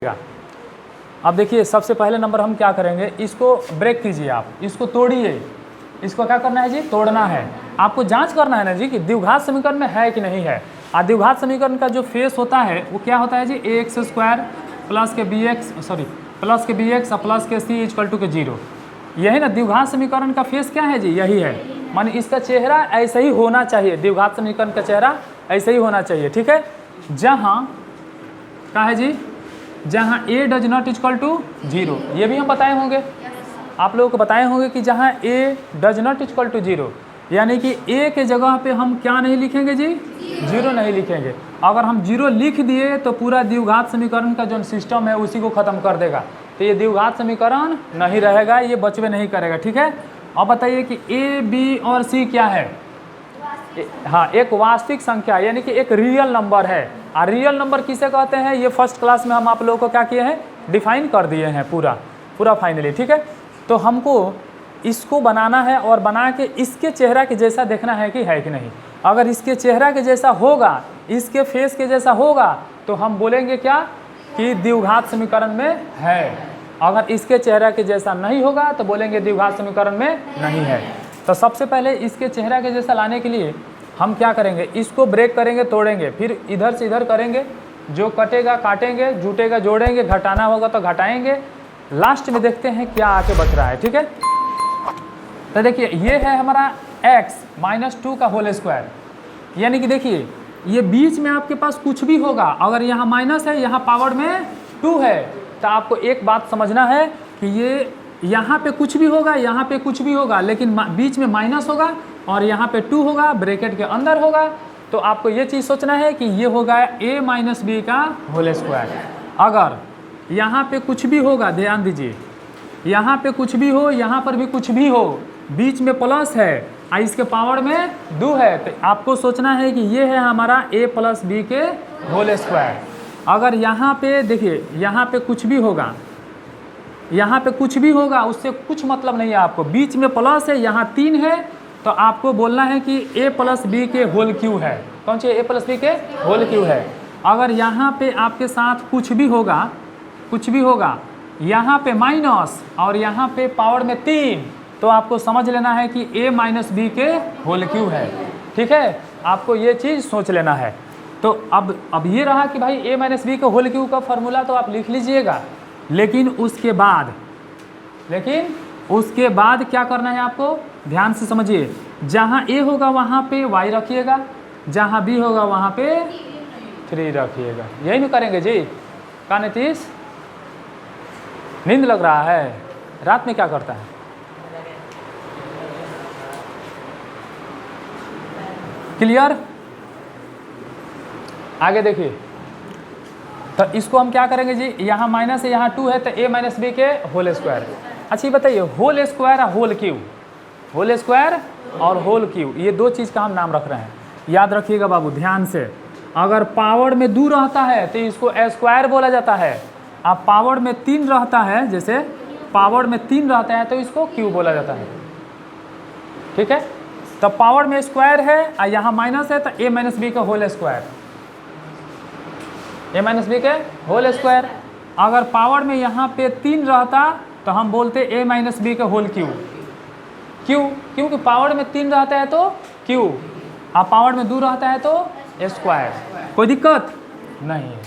अब देखिए सबसे पहले नंबर हम क्या करेंगे, इसको ब्रेक कीजिए, आप इसको तोड़िए। इसको क्या करना है जी, तोड़ना है। आपको जांच करना है ना जी कि द्विघात समीकरण में है कि नहीं है। और द्विघात समीकरण का जो फेस होता है वो क्या होता है जी, ax स्क्वायर प्लस के बी एक्स और प्लस के सी इक्वल टू के 0। यही ना द्विघात समीकरण का फेस क्या है जी, यही है। माने इसका चेहरा ऐसे ही होना चाहिए, द्विघात समीकरण का चेहरा ऐसे ही होना चाहिए, ठीक है। जहाँ क्या है जी, जहाँ a does not equal to 0, ये भी हम बताए होंगे, आप लोगों को बताए होंगे कि जहाँ a does not equal to 0, यानी कि a के जगह पे हम क्या नहीं लिखेंगे जी, 0 नहीं लिखेंगे। अगर हम 0 लिख दिए तो पूरा द्विघात समीकरण का जो सिस्टम है उसी को ख़त्म कर देगा, तो ये द्विघात समीकरण नहीं रहेगा, ये बचवे नहीं करेगा, ठीक है। अब बताइए कि a, b और c क्या है। हाँ, एक वास्तविक संख्या यानी कि एक रियल नंबर है। और रियल नंबर किसे कहते हैं, ये फर्स्ट क्लास में हम आप लोगों को क्या किए हैं, डिफाइन कर दिए हैं पूरा फाइनली, ठीक है। तो हमको इसको बनाना है और बना के इसके चेहरा के जैसा देखना है कि है कि नहीं। अगर इसके चेहरा के जैसा होगा, इसके फेस के जैसा होगा, तो हम बोलेंगे क्या कि द्विघात समीकरण में है। अगर इसके चेहरा के जैसा नहीं होगा तो बोलेंगे द्विघात समीकरण में नहीं है। तो सबसे पहले इसके चेहरा के जैसा लाने के लिए हम क्या करेंगे, इसको ब्रेक करेंगे, तोड़ेंगे, फिर इधर से इधर करेंगे, जो कटेगा काटेंगे, जुटेगा जोड़ेंगे, घटाना होगा तो घटाएंगे, लास्ट में देखते हैं क्या आके बच रहा है, ठीक है। तो देखिए ये है हमारा x - 2 का होल स्क्वायर, यानी कि देखिए ये बीच में आपके पास कुछ भी होगा, अगर यहाँ माइनस है, यहाँ पावर में 2 है, तो आपको एक बात समझना है कि ये यहाँ पे कुछ भी होगा, यहाँ पे कुछ भी होगा, लेकिन बीच में माइनस होगा और यहाँ पे 2 होगा, ब्रैकेट के अंदर होगा। तो आपको ये चीज़ सोचना है कि ये होगा a - b का होल स्क्वायर। अगर यहाँ पे कुछ भी होगा, ध्यान दीजिए, यहाँ पे कुछ भी हो, यहाँ पर भी कुछ भी हो, बीच में प्लस है और इसके पावर में 2 है, तो आपको सोचना है कि ये है हमारा a + b के होल स्क्वायर। अगर यहाँ पे देखिए, यहाँ पे कुछ भी होगा, यहाँ पे कुछ भी होगा, उससे कुछ मतलब नहीं है आपको, बीच में प्लस है, यहाँ 3 है, तो आपको बोलना है कि a + b के होल क्यू है। कौन सी a + b के होल क्यू है। अगर यहाँ पे आपके साथ कुछ भी होगा, यहाँ पे माइनस और यहाँ पे पावर में 3, तो आपको समझ लेना है कि a - b के होल क्यू है, ठीक है। आपको ये चीज़ सोच लेना है। तो अब ये रहा कि भाई a - b के होल क्यू का फॉर्मूला तो आप लिख लीजिएगा, लेकिन उसके बाद क्या करना है आपको, ध्यान से समझिए। जहाँ a होगा वहाँ पे y रखिएगा, जहाँ b होगा वहाँ पे 3 रखिएगा। यही नहीं करेंगे जी। का नीतीश, नींद लग रहा है, रात में क्या करता है। क्लियर। आगे देखिए, तो इसको हम क्या करेंगे जी, यहाँ माइनस है, यहाँ 2 है, तो a - b के होल स्क्वायर। अच्छा ये बताइए, होल स्क्वायर और होल क्यू, होल स्क्वायर और होल क्यू, ये दो चीज़ का हम नाम रख रहे हैं, याद रखिएगा बाबू ध्यान से। अगर पावर में 2 रहता है तो इसको स्क्वायर बोला जाता है, अब पावर में 3 रहता है, जैसे पावर में 3 रहता है तो इसको क्यू बोला जाता है, ठीक है। तो पावर में स्क्वायर है और यहाँ माइनस है, तो a - b का होल स्क्वायर, a - b के होल स्क्वायर। अगर पावर में यहाँ पे 3 रहता तो हम बोलते a - b का होल क्यू, क्योंकि पावर में 3 रहता है तो क्यू, और पावर में 2 रहता है तो स्क्वायर। कोई दिक्कत नहीं है,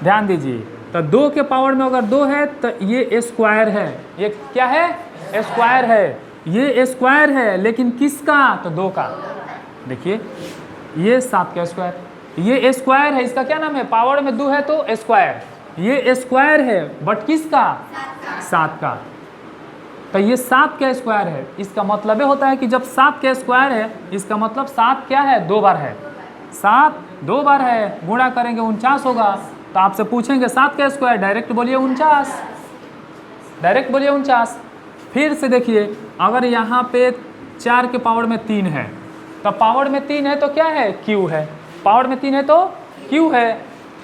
ध्यान दीजिए। तो 2 के पावर में अगर 2 है तो ये स्क्वायर है, ये क्या है, स्क्वायर है, ये स्क्वायर है, लेकिन किसका, तो 2 का। देखिए ये 7 का स्क्वायर, ये स्क्वायर है, इसका क्या नाम है, पावर में 2 है तो स्क्वायर, ये स्क्वायर है बट किसका, 7 का। तो ये 7 का स्क्वायर है, इसका मतलब ये होता है कि जब 7 का स्क्वायर है, इसका मतलब 7 क्या है, 2 बार है, 7 2 बार है, गुणा करेंगे 49 होगा। तो आपसे पूछेंगे 7 का स्क्वायर, डायरेक्ट बोलिए 49, डायरेक्ट बोलिए 49। फिर से देखिए, अगर यहाँ पे 4 के पावर में 3 है, तो पावर में 3 है तो क्या है, क्यू है, पावर में 3 है तो क्यू है।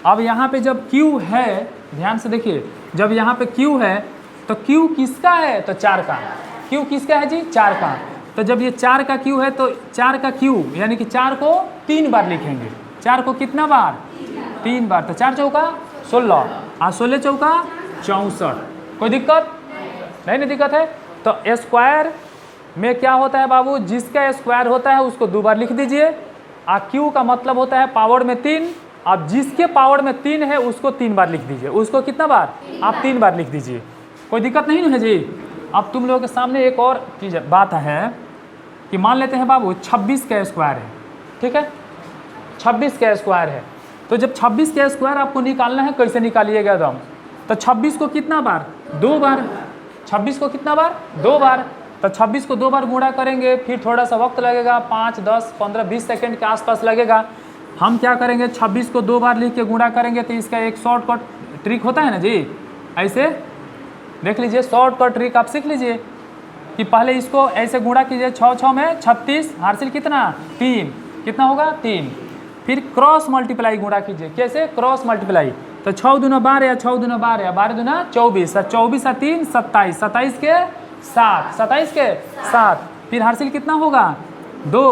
अब यहाँ पे जब क्यू है, ध्यान से देखिए, जब यहाँ पे क्यू है तो क्यू किसका है, तो 4 का, क्यू किसका है जी, 4 का। तो जब ये 4 का क्यू है तो 4 का क्यू यानी कि 4 को 3 बार लिखेंगे, 4 को कितना बार, 3 बार, तो 4 चौका 16 और 16 चौका 64। कोई दिक्कत नहीं दिक्कत है। तो स्क्वायर में क्या होता है बाबू, जिसका स्क्वायर होता है उसको 2 बार लिख दीजिए। क्यू का मतलब होता है पावर में 3। अब जिसके पावर में 3 है उसको 3 बार लिख दीजिए। उसको कितना बार, आप 3 बार लिख दीजिए। कोई दिक्कत नहीं है जी। अब तुम लोगों के सामने एक और चीज़ बात है कि मान लेते हैं बाबू 26 का स्क्वायर है, ठीक है, 26 का स्क्वायर है। तो जब 26 का स्क्वायर आपको निकालना है, कैसे निकालिएगा एकदम, तो 26 को कितना बार, 2 बार। 26 को कितना बार, 2 बार। तो 26 को 2 बार गुणा करेंगे, फिर थोड़ा सा वक्त लगेगा, 5, 10, 15, 20 सेकेंड के आसपास लगेगा। हम क्या करेंगे, 26 को 2 बार लिख के गुणा करेंगे। तो इसका एक शॉर्टकट ट्रिक होता है ना जी, ऐसे देख लीजिए, शॉर्टकट ट्रिक आप सीख लीजिए कि पहले इसको ऐसे गुणा कीजिए, 6 6 में 36, हासिल कितना 3, कितना होगा 3। फिर क्रॉस मल्टीप्लाई गुणा कीजिए, कैसे क्रॉस मल्टीप्लाई, तो 6 दूना 12 या 6 दूना 12 या 12 दूना 24, 24 और 3 27, 27 के 7, 27 के 7, फिर हासिल कितना होगा 2।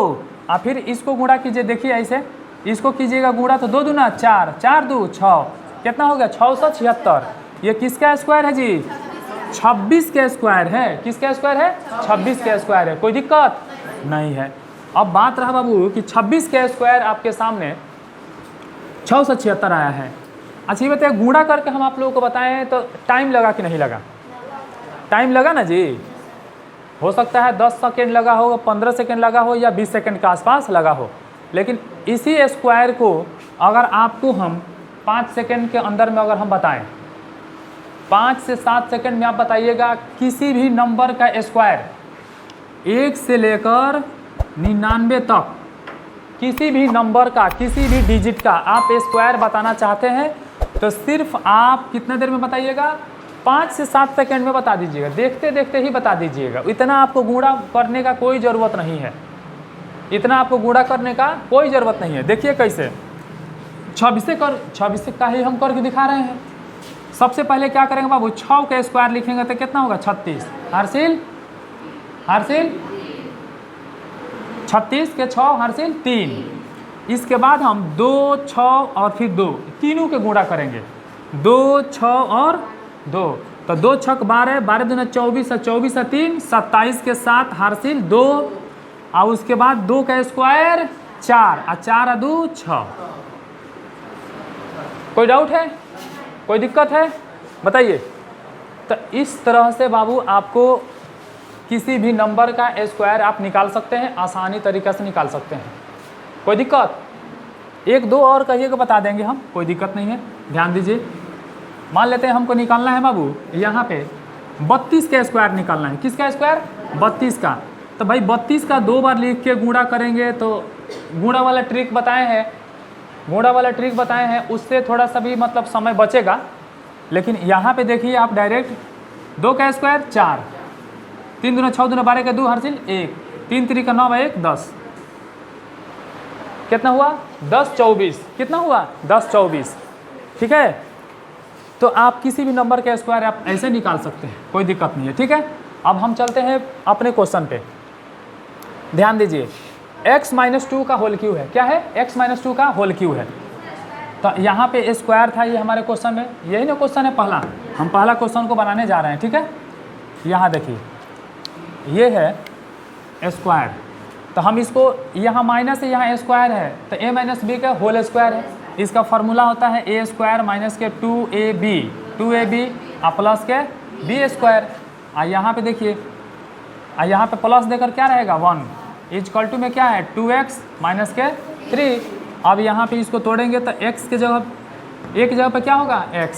और फिर इसको गुणा कीजिए, देखिए ऐसे इसको कीजिएगा गुणा, तो 2 दूना 4, 4 2 6, कितना हो गया 676। ये किसका स्क्वायर है जी, 26 का स्क्वायर है। किसका स्क्वायर है, 26 का स्क्वायर है। कोई दिक्कत नहीं है। अब बात रहा बाबू कि 26 का स्क्वायर आपके सामने 676 आया है। अच्छा ये बताइए, गुणा करके हम आप लोगों को बताएं तो टाइम लगा कि नहीं लगा, टाइम लगा ना जी। हो सकता है 10 सेकेंड लगा हो, 15 सेकेंड लगा हो, या 20 सेकेंड के आसपास लगा हो। लेकिन इसी स्क्वायर को अगर आपको हम 5 सेकेंड के अंदर में अगर हम बताएं, 5 से 7 सेकेंड में आप बताइएगा किसी भी नंबर का स्क्वायर 1 से लेकर 99 तक, किसी भी नंबर का, किसी भी डिजिट का आप स्क्वायर बताना चाहते हैं तो सिर्फ आप कितने देर में बताइएगा, 5 से 7 सेकेंड में बता दीजिएगा। देखते देखते ही बता दीजिएगा। इतना आपको गुणा करने का कोई ज़रूरत नहीं है, इतना आपको गुणा करने का कोई ज़रूरत नहीं है। देखिए कैसे 26 का ही हम करके दिखा रहे हैं। सबसे पहले क्या करेंगे बाबू, 6 का स्क्वायर लिखेंगे तो कितना होगा 36, हासिल 36 के 6 हासिल 3। इसके बाद हम 2 6 और फिर 2 तीनों के गुणा करेंगे, 2 6 और 2, तो 2 6 12, 12 दूना 24 और 24 और 3 27 के 7 हासिल 2। और उसके बाद 2 का स्क्वायर 4 और 4 और 2 6। कोई डाउट है, कोई दिक्कत है बताइए। तो इस तरह से बाबू आपको किसी भी नंबर का स्क्वायर आप निकाल सकते हैं, आसानी तरीक़े से निकाल सकते हैं। कोई दिक्कत, 1 2 और कहिएगा बता देंगे हम, कोई दिक्कत नहीं है। ध्यान दीजिए, मान लेते हैं हमको निकालना है बाबू यहाँ पे 32 का स्क्वायर निकालना है। किसका स्क्वायर, 32 का। तो भाई 32 का 2 बार लिख के गुणा करेंगे तो गुणा वाला ट्रिक बताए हैं, गुणा वाला ट्रिक बताए हैं, उससे थोड़ा सा भी मतलब समय बचेगा। लेकिन यहाँ पे देखिए आप डायरेक्ट 2 का स्क्वायर 4, 3 दूना 6 दूना 12 का 2 हासिल 1, 3 3 का 9 1 10, कितना हुआ 10 24, कितना हुआ 10 24। ठीक है, तो आप किसी भी नंबर का स्क्वायर आप ऐसे निकाल सकते हैं, कोई दिक्कत नहीं है। ठीक है, अब हम चलते हैं अपने क्वेश्चन पे। ध्यान दीजिए, x - 2 का होल क्यू है। क्या है, x - 2 का होल क्यू है। तो यहाँ पे स्क्वायर था, ये हमारे क्वेश्चन में, यही ना क्वेश्चन है पहला, हम पहला क्वेश्चन को बनाने जा रहे हैं। ठीक है, यहाँ देखिए ये है स्क्वायर, तो हम इसको यहाँ माइनस है, यहाँ स्क्वायर है, तो a - b का होल स्क्वायर है। इसका फार्मूला होता है a स्क्वायर माइनस के 2ab प्लस के b स्क्वायर। यहाँ पे देखिए, यहाँ पे प्लस देकर क्या रहेगा 1 इक्वल टू में क्या है 2x माइनस के 3। अब यहाँ पे इसको तोड़ेंगे तो x के जगह, a की जगह पे क्या होगा x,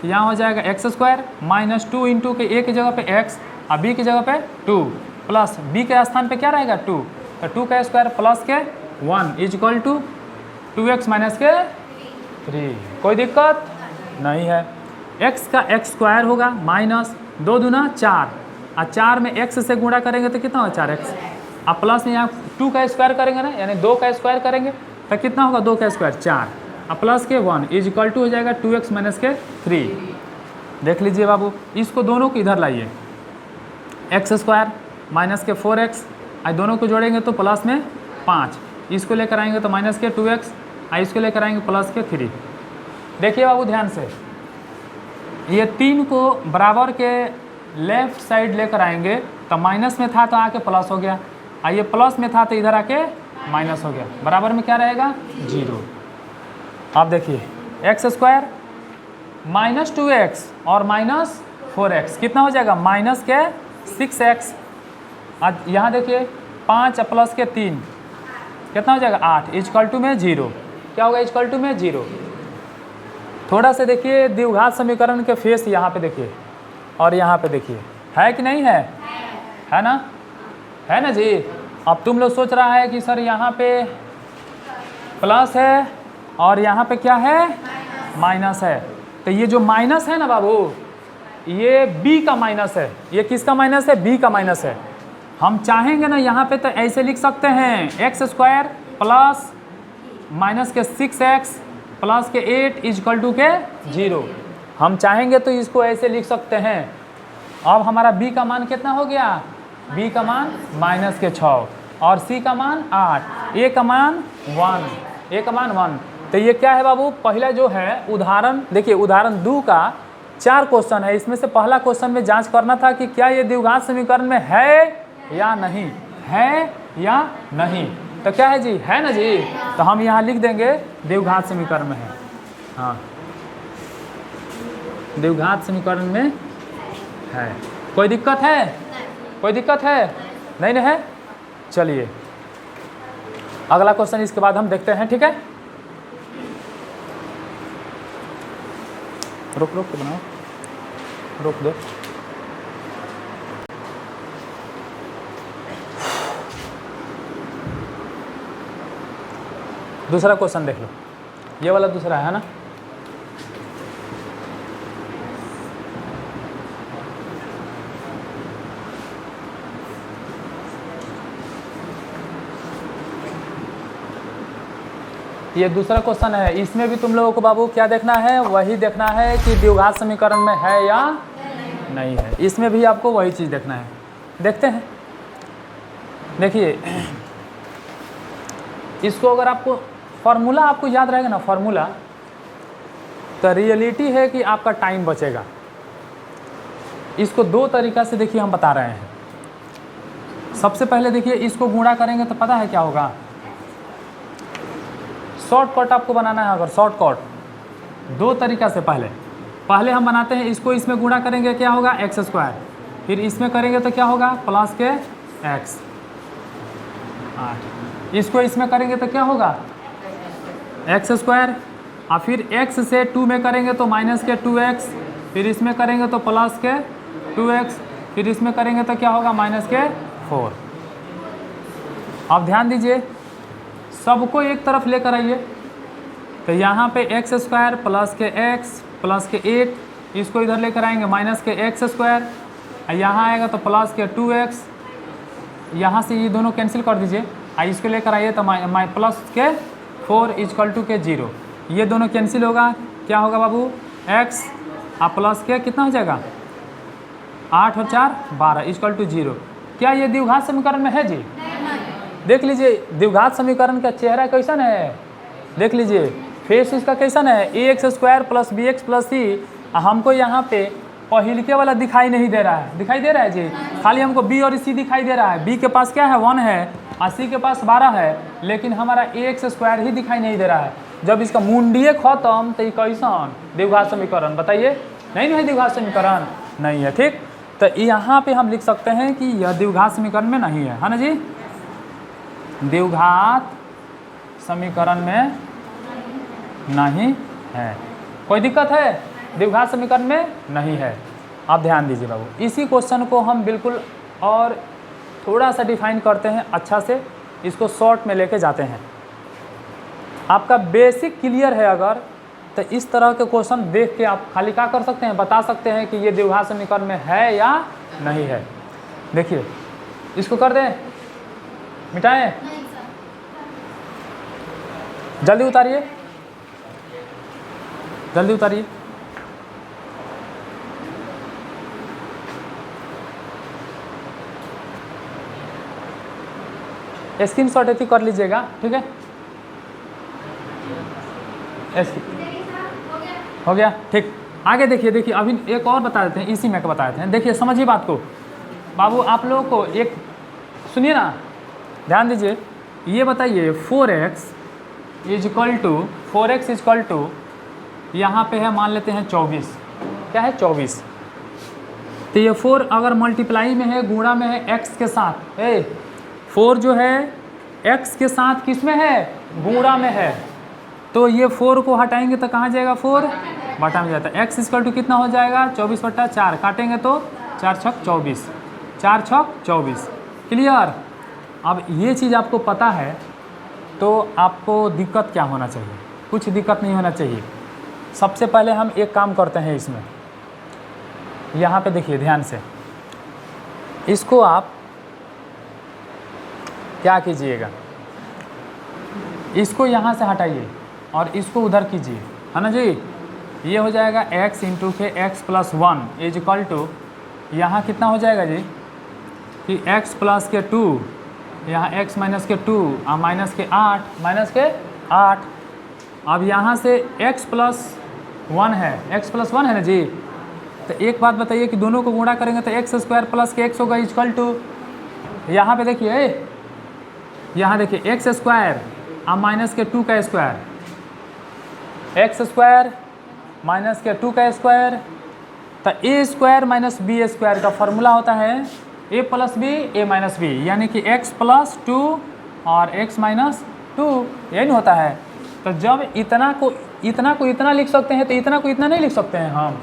तो यहाँ हो जाएगा x स्क्वायर माइनस 2 इंटू के a की जगह पे x और b की जगह पे 2 प्लस b के स्थान पे क्या रहेगा 2, तो 2 का स्क्वायर प्लस के 1 इक्वल टू 2x माइनस के 3। कोई दिक्कत नहीं है। x का x स्क्वायर होगा माइनस 2 दूना 4 और 4 में x से गुणा करेंगे तो कितना होगा 4x, अब प्लस में यहाँ 2 का स्क्वायर करेंगे ना, यानी 2 का स्क्वायर करेंगे तो कितना होगा 2 का स्क्वायर 4 और प्लस के 1 इक्वल टू हो जाएगा 2x माइनस के 3। देख लीजिए बाबू, इसको दोनों को इधर लाइए, x स्क्वायर माइनस के 4x और दोनों को जोड़ेंगे तो प्लस में 5, इसको लेकर आएंगे तो माइनस के 2x और इसको लेकर आएंगे प्लस के 3। देखिए बाबू ध्यान से, ये 3 को बराबर के लेफ्ट साइड लेकर आएंगे तो माइनस में था तो आके प्लस हो गया, और ये प्लस में था तो इधर आके माइनस हो गया, बराबर में क्या रहेगा 0। अब देखिए एक्स स्क्वायर माइनस 2x और माइनस 4x कितना हो जाएगा माइनस के 6x। आज यहाँ देखिए 5 प्लस के 3 कितना हो जाएगा 8 इक्वल टू में 0। क्या होगा इक्वल टू में 0। थोड़ा से देखिए द्विघात समीकरण के फेस यहाँ पे देखिए और यहाँ पे देखिए, है कि नहीं है? है ना? है ना जी। अब तुम लोग सोच रहा है कि सर यहाँ पे प्लस है और यहाँ पे क्या है माइनस है, तो ये जो माइनस है ना बाबू, ये b का माइनस है। ये किसका माइनस है? b का माइनस है। हम चाहेंगे ना यहाँ पे तो ऐसे लिख सकते हैं एक्स स्क्वायर प्लस माइनस के 6x प्लस के 8 इक्वल टू के 0। हम चाहेंगे तो इसको ऐसे लिख सकते हैं। अब हमारा b का मान कितना हो गया? b का मान माइनस के 6 और c का मान 8, a का मान 1, a का मान 1। तो ये क्या है बाबू? पहला जो है उदाहरण देखिए, उदाहरण 2 का 4 क्वेश्चन है। इसमें से पहला क्वेश्चन में जांच करना था कि क्या ये द्विघात समीकरण में है या नहीं, है या नहीं। तो क्या है जी? है ना जी। तो हम यहाँ लिख देंगे द्विघात समीकरण में है। हाँ, द्विघात समीकरण में है। कोई दिक्कत है? कोई दिक्कत है? नहीं ना है? चलिए अगला क्वेश्चन इसके बाद हम देखते हैं, ठीक है? रुक रुक के बनाओ, रुक दो। दूसरा क्वेश्चन देख लो, ये वाला दूसरा है ना। ये दूसरा क्वेश्चन है। इसमें भी तुम लोगों को बाबू क्या देखना है? वही देखना है कि द्विघात समीकरण में है या नहीं है। इसमें भी आपको वही चीज़ देखना है। देखते हैं। देखिए इसको अगर आपको फार्मूला आपको याद रहेगा ना, फार्मूला, तो रियलिटी है कि आपका टाइम बचेगा। इसको 2 तरीक़ा से देखिए हम बता रहे हैं। सबसे पहले देखिए इसको गुणा करेंगे तो पता है क्या होगा? शॉर्टकट आपको बनाना है। अगर शॉर्टकट 2 तरीक़ा से पहले हम बनाते हैं, इसको इसमें गुणा करेंगे क्या होगा एक्स स्क्वायर, फिर इसमें करेंगे तो क्या होगा प्लस के एक्स 8, इसको इसमें करेंगे तो क्या होगा एक्स स्क्वायर, और फिर x से 2 में करेंगे तो माइनस के 2x, फिर इसमें करेंगे तो प्लस के 2x, फिर इसमें करेंगे तो क्या होगा माइनस के 4। अब ध्यान दीजिए, सबको एक तरफ लेकर आइए। तो यहाँ पे एक्स स्क्वायर प्लस के x प्लस के 8, इसको इधर लेकर आएंगे माइनस के एक्स स्क्वायर, यहाँ आएगा तो प्लस के 2x, यहाँ से ये दोनों कैंसिल कर दीजिए, इसको लेकर आइए तो प्लस के 4 इक्वल टू के 0। ये दोनों कैंसिल होगा, क्या होगा बाबू x और प्लस के कितना हो जाएगा 8 और 4 12 इक्वल टू 0। क्या ये द्विघात समीकरण में है जी? देख लीजिए द्विघात समीकरण का चेहरा कैसन है, देख लीजिए फेस इसका कैसन है, ax square plus B X plus C. हमको यहाँ पे पहिलके वाला दिखाई नहीं दे रहा है, दिखाई दे रहा है जी, खाली हमको b और c दिखाई दे रहा है। b के पास क्या है 1 है और c के पास 12 है, लेकिन हमारा ax स्क्वायर ही दिखाई नहीं दे रहा है। जब इसका मुंडिये खत्म तो ये कैसन द्विघात समीकरण बताइए? नहीं है द्विघात समीकरण, नहीं है। ठीक, तो यहाँ पे हम लिख सकते हैं कि यह द्विघात समीकरण में नहीं है ना जी। द्विघात समीकरण में नहीं है। कोई दिक्कत है? द्विघात समीकरण में नहीं है। आप ध्यान दीजिए बाबू, इसी क्वेश्चन को हम बिल्कुल और थोड़ा सा डिफाइन करते हैं अच्छा से, इसको शॉर्ट में लेके जाते हैं। आपका बेसिक क्लियर है अगर, तो इस तरह के क्वेश्चन देख के आप खाली क्या कर सकते हैं, बता सकते हैं कि ये द्विघात समीकरण में है या नहीं है। देखिए इसको कर दें, मिटाएं, जल्दी उतारिए, जल्दी उतारिए। स्क्रीनशॉट ऐसी कर लीजिएगा, ठीक है। हो गया, ठीक। आगे देखिए अभी एक और बता देते हैं, इसी में का बता देते हैं। देखिए समझिए बात को बाबू, आप लोगों को एक सुनिए ना, ध्यान दीजिए। ये बताइए 4x इज इक्वल टू यहाँ पे है, मान लेते हैं 24, क्या है 24। तो ये 4 अगर मल्टीप्लाई में है, गुणा में है x के साथ, 4 जो है x के साथ किस में है, गुणा में है, तो ये 4 को हटाएंगे तो कहाँ जाएगा, 4 बटा में जाता है। x इक्वल टू कितना हो जाएगा, 24/4, काटेंगे तो 4 छक 24, 4 छक 24। क्लियर। अब ये चीज़ आपको पता है तो आपको दिक्कत क्या होना चाहिए, कुछ दिक्कत नहीं होना चाहिए। सबसे पहले हम एक काम करते हैं इसमें, यहाँ पे देखिए ध्यान से, इसको आप क्या कीजिएगा, इसको यहाँ से हटाइए और इसको उधर कीजिए, है ना जी। ये हो जाएगा x इंटू के x plus 1 is equal to, यहाँ कितना हो जाएगा जी कि x प्लस के 2, यहाँ x माइनस के 2 और माइनस के 8। अब यहाँ से x प्लस 1 है ना जी। तो एक बात बताइए कि दोनों को गुणा करेंगे तो x स्क्वायर प्लस के x होगा इक्वल टू, यहाँ पे देखिए, यहाँ देखिए x स्क्वायर और माइनस के 2 का स्क्वायर, x स्क्वायर माइनस के 2 का स्क्वायर। तो a square minus b square का फॉर्मूला होता है a plus b a minus b, यानी कि x प्लस 2 और x माइनस 2, यही होता है। तो जब इतना को इतना लिख सकते हैं तो इतना को इतना नहीं लिख सकते हैं हम।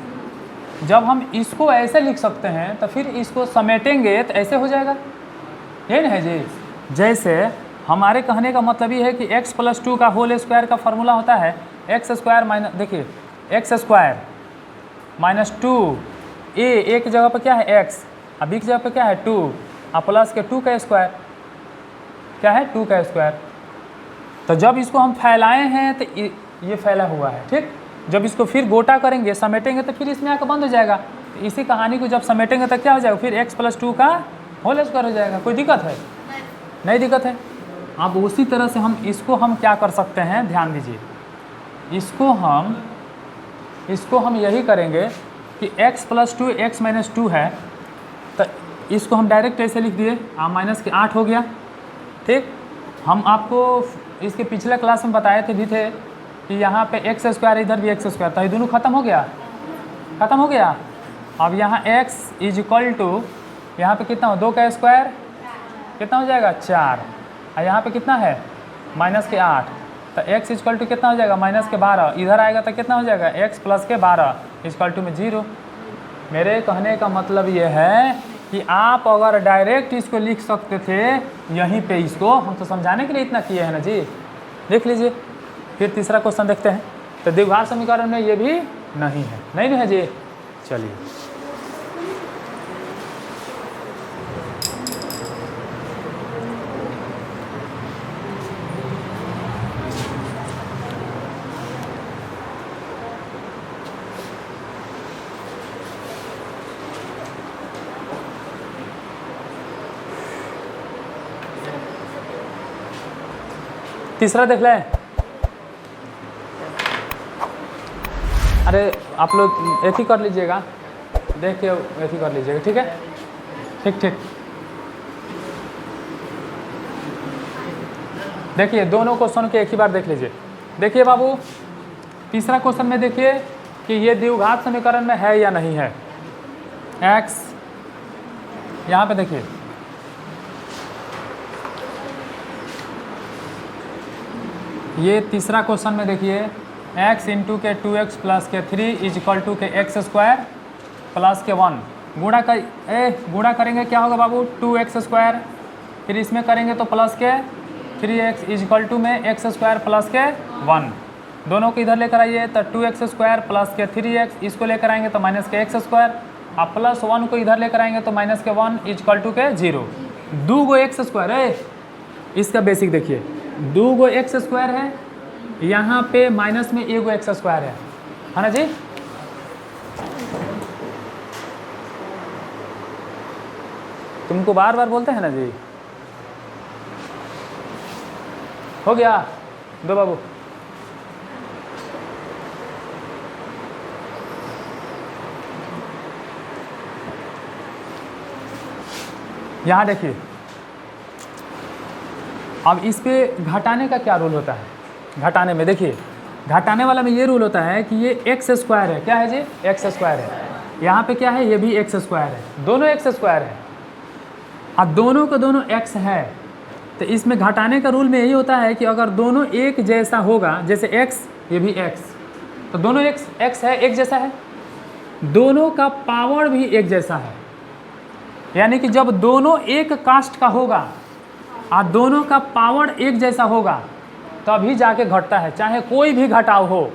जब हम इसको ऐसे लिख सकते हैं तो फिर इसको समेटेंगे तो ऐसे हो जाएगा, यही ना है जी। जैसे हमारे कहने का मतलब ये है कि x प्लस 2 का होल स्क्वायर का फॉर्मूला होता है x स्क्वायर माइनस, देखिए x स्क्वायर माइनस 2, a की जगह पर क्या है x, अब b की जगह पर क्या है 2, और प्लस के 2 का स्क्वायर, क्या है 2 का स्क्वायर। तो जब इसको हम फैलाए हैं तो ये फैला हुआ है, ठीक। जब इसको फिर गोटा करेंगे, समेटेंगे तो फिर इसमें आकर बंद हो जाएगा। तो इसी कहानी को जब समेटेंगे तो क्या हो जाएगा, फिर x प्लस 2 का होल स्क्वायर हो जाएगा। कोई दिक्कत है? नहीं दिक्कत है। अब उसी तरह से इसको हम क्या कर सकते हैं, ध्यान दीजिए, इसको हम यही करेंगे कि x प्लस 2 x माइनस 2 है, तो इसको हम डायरेक्ट ऐसे लिख दिए, माइनस के 8 हो गया, ठीक। हम आपको इसके पिछले क्लास में बताए थे कि यहाँ पे x स्क्वायर, इधर भी x स्क्वायर, तो ये दोनों खत्म हो गया। अब यहाँ x इज इक्वल टू, यहाँ पे कितना हो, 2 का स्क्वायर कितना हो जाएगा 4, और यहाँ पे कितना है माइनस के 8, तो x इक्वल टू कितना हो जाएगा माइनस के 12, इधर आएगा तो कितना हो जाएगा x प्लस के 12 इक्वल टू में 0। मेरे कहने का मतलब ये है कि आप अगर डायरेक्ट इसको लिख सकते थे यहीं पे, इसको हम तो समझाने के लिए इतना किए हैं ना जी। देख लीजिए, फिर तीसरा क्वेश्चन देखते हैं। तो द्विघात समीकरण में ये भी नहीं है जी। चलिए तीसरा देख लें। अरे आप लोग एक ही कर लीजिएगा, देख के एक ही कर लीजिएगा, ठीक है, ठीक। देखिए दोनों क्वेश्चन के एक ही बार देख लीजिए। देखिए बाबू, तीसरा क्वेश्चन में देखिए कि ये द्विघात समीकरण में है या नहीं है। x यहाँ पे देखिए, ये तीसरा क्वेश्चन में देखिए x इंटू के 2x प्लस के 3 इज इक्वल टू के x स्क्वायर प्लस के 1, गुणा करेंगे क्या होगा बाबू 2x स्क्वायर, फिर इसमें करेंगे तो प्लस के 3x इज इक्वल टू में x स्क्वायर प्लस के 1, दोनों को इधर लेकर आइए तो 2x स्क्वायर प्लस के 3x, इसको लेकर आएंगे तो माइनस के x स्क्वायर, आप प्लस 1 को इधर लेकर आएंगे तो माइनस के 1 इज इक्वल टू के 0। 2 गो x स्क्वायर है, इसका बेसिक देखिए 2 गो x स्क्वायर है, यहाँ पे माइनस में 1 गो x स्क्वायर है ना जी। तुमको बार बार बोलते हैं ना जी। हो गया दो बाबू, यहाँ देखिए, अब इस पे घटाने का क्या रूल होता है? घटाने में देखिए, घटाने वाला में ये रूल होता है कि ये एक्स स्क्वायर है, क्या है जी? एक्स स्क्वायर है। यहाँ पे क्या है? ये भी एक्स स्क्वायर है, दोनों एक्स स्क्वायर है। अब दोनों का दोनों एक्स है, तो इसमें घटाने का रूल में यही होता है कि अगर दोनों एक जैसा होगा, जैसे एक्स ये भी एक्स, तो दोनों एक्स है, एक जैसा है, दोनों का पावर भी एक जैसा है। यानी कि जब दोनों एक कास्ट का होगा और दोनों का पावर एक जैसा होगा तभी जाके घटता है, चाहे कोई भी घटाव हो।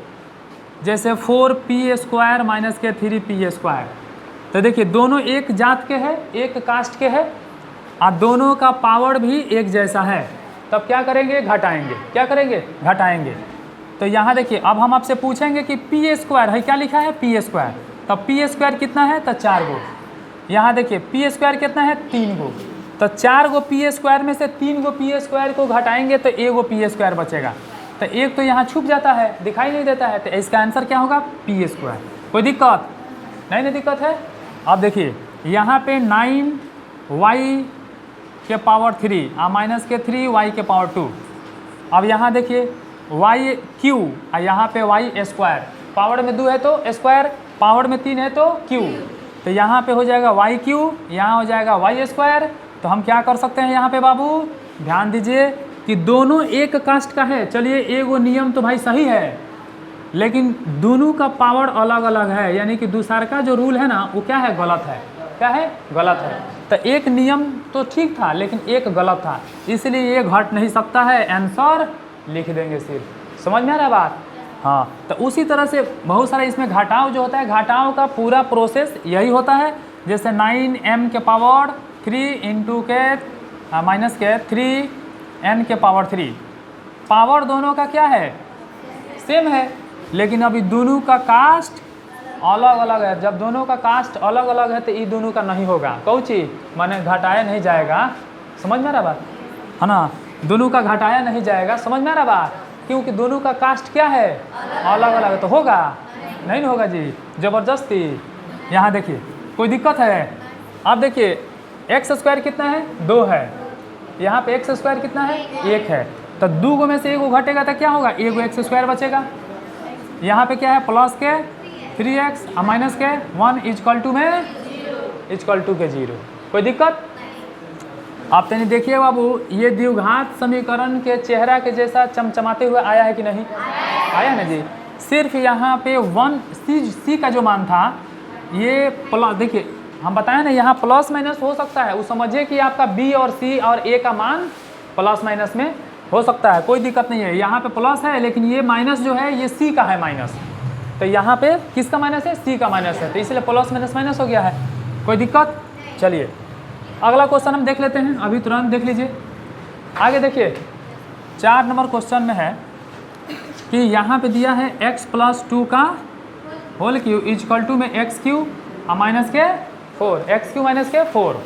जैसे 4p² माइनस के 3p²। तो देखिए दोनों एक जात के हैं, एक कास्ट के हैं और दोनों का पावर भी एक जैसा है, तब क्या करेंगे? घटाएंगे। क्या करेंगे? घटाएंगे। तो यहाँ देखिए, अब हम आपसे पूछेंगे कि p² है, क्या लिखा है? p²। तब p² कितना है? तो 4 गो। यहाँ देखिए p² कितना है? 3 गो। तो 4 गो p² में से 3 गो p² को घटाएंगे तो 1 गो p² बचेगा। तो एक तो यहाँ छुप जाता है, दिखाई नहीं देता है, तो इसका आंसर क्या होगा? p²। कोई दिक्कत नहीं? नहीं दिक्कत है। अब देखिए यहाँ पे 9y के पावर 3 और माइनस के 3y के पावर 2। अब यहाँ देखिए y³ और यहाँ पे y²। पावर में 2 है तो स्क्वायर, पावर में 3 है तो क्यू। तो यहाँ पे हो जाएगा y³, यहाँ हो जाएगा y²। तो हम क्या कर सकते हैं यहाँ पे बाबू? ध्यान दीजिए कि दोनों एक कास्ट का है। चलिए एगो नियम तो भाई सही है, लेकिन दोनों का पावर अलग अलग है, यानी कि दूसरा का जो रूल है ना वो क्या है? गलत है। क्या है? गलत है। तो एक नियम तो ठीक था लेकिन एक गलत था, इसलिए ये घट नहीं सकता है। आंसर लिख देंगे सिर्फ। समझ में आ रहा है बात? हाँ। तो उसी तरह से बहुत सारा इसमें घटाव जो होता है, घटाव का पूरा प्रोसेस यही होता है। जैसे 9m के पावर 3 इंटू के माइनस के 3n के पावर 3। पावर दोनों का क्या है? सेम है, लेकिन अभी दोनों का कास्ट अलग अलग है। जब दोनों का कास्ट अलग अलग है तो ये दोनों का नहीं होगा। कौन चीज? माने घटाया नहीं जाएगा। समझ में आ रहा बात है ना? दोनों का घटाया नहीं जाएगा। समझ में आ रहा बात? क्योंकि दोनों का कास्ट क्या है? अलग अलग। तो होगा नहीं होगा जी, जबरदस्ती। यहाँ देखिए कोई दिक्कत है? अब देखिए x² कितना है? 2 है। यहाँ पे x² कितना है? 1 है। तो 2 गो में से 1 गो घटेगा तो क्या होगा? 1 गो x² बचेगा। यहाँ पे क्या है? प्लस के 3x और माइनस के 1 इक्वल टू में इक्वल टू के 0। कोई दिक्कत? आप तनी देखिए बाबू, ये द्विघात समीकरण के चेहरा के जैसा चमचमाते हुए आया है कि नहीं? आया ना जी। सिर्फ यहाँ पे 1 सी का जो मान था ये प्लस, देखिए हम बताएं ना यहाँ प्लस माइनस हो सकता है। वो समझिए कि आपका बी और सी और ए का मान प्लस माइनस में हो सकता है, कोई दिक्कत नहीं है। यहाँ पे प्लस है लेकिन ये माइनस जो है ये सी का है माइनस। तो यहाँ पे किसका माइनस है? सी का माइनस है, तो इसलिए प्लस माइनस माइनस हो गया है। कोई दिक्कत? चलिए अगला क्वेश्चन हम देख लेते हैं, अभी तुरंत देख लीजिए। आगे देखिए 4 नंबर क्वेश्चन में है कि यहाँ पे दिया है x+2 का होल क्यूब इक्वल टू में x³ और माइनस के 4, x³ माइनस के 4।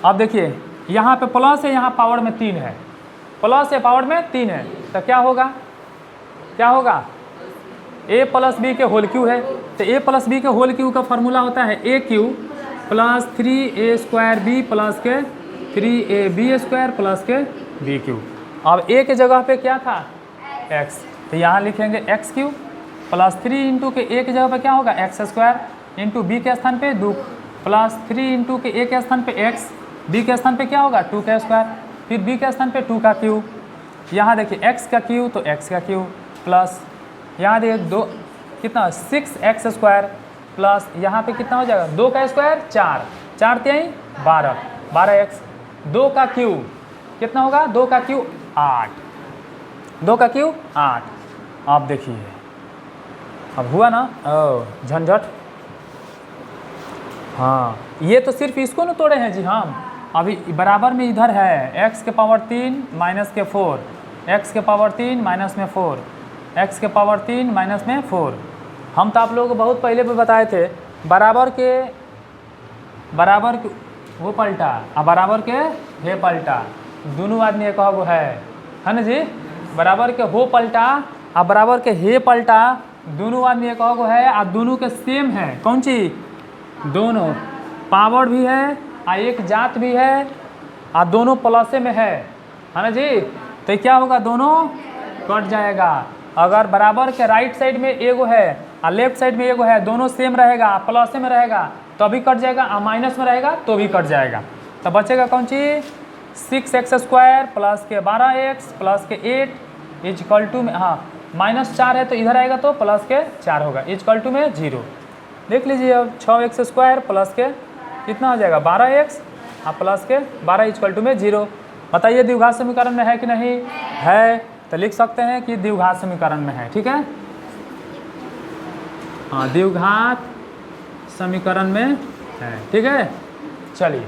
अब देखिए यहाँ पे प्लस है, यहाँ पावर में 3 है, प्लस है पावर में 3 है, तो क्या होगा? क्या होगा? a+b के होल क्यूब है, तो a+b के होल क्यूब का फॉर्मूला होता है a³ प्लस 3a² प्लस के 3ab² प्लस के b³। अब a के जगह पे क्या था? x, तो यहाँ लिखेंगे x³ प्लस 3 इंटू के a के जगह पे क्या होगा? x² इंटू b के स्थान पे 2 प्लस 3 इंटू के a के स्थान पे x, b के स्थान पे क्या होगा? 2 फिर b के स्थान पे 2 का क्यूब। यहाँ देखिए x का क्यूब तो x का क्यूब प्लस यहाँ देखिए 2 कितना 6x² प्लस यहाँ पे कितना हो जाएगा? 2 का स्क्वायर 4, 4 3 12, 12x, 2 का क्यूब कितना होगा? 2 का क्यूब 8, 2 का क्यूब 8। आप देखिए अब हुआ ना झंझट। हाँ ये तो सिर्फ इसको ना तोड़े हैं जी हम। अभी बराबर में इधर है x के पावर 3 माइनस के 4, x के पावर 3 माइनस में 4, x के पावर 3 माइनस में 4। हम तो आप लोगों को बहुत पहले भी बताए थे बराबर के वो पलटा और बराबर के हे पलटा, दोनों आदमी एक वो है ना जी। बराबर के हो पलटा और बराबर के हे पलटा दोनों आदमी एक वो है और दोनों के सेम है। कौन चीज? दोनों पावर भी है एक जात भी है और दोनों प्लसे में है ना जी। तो ये क्या होगा, दोनों कट जाएगा। अगर बराबर के राइट साइड में एगो है और लेफ्ट साइड में एगो है, दोनों सेम रहेगा, प्लस में रहेगा तो भी कट जाएगा, और माइनस में रहेगा तो भी कट जाएगा। तो बचेगा कौन चीज़, 6x² प्लस के 12x प्लस के 8 इजकल टू में, हाँ -4 है तो इधर आएगा तो प्लस के 4 होगा, इजकल टू में 0। देख लीजिए अब 6x² प्लस के कितना हो जाएगा 12x और प्लस के 12 इजकल टू में 0। बताइए द्विघात समीकरण में है कि नहीं है, तो लिख सकते हैं कि द्विघात समीकरण में है। ठीक है, हाँ द्विघात समीकरण में है। ठीक है, चलिए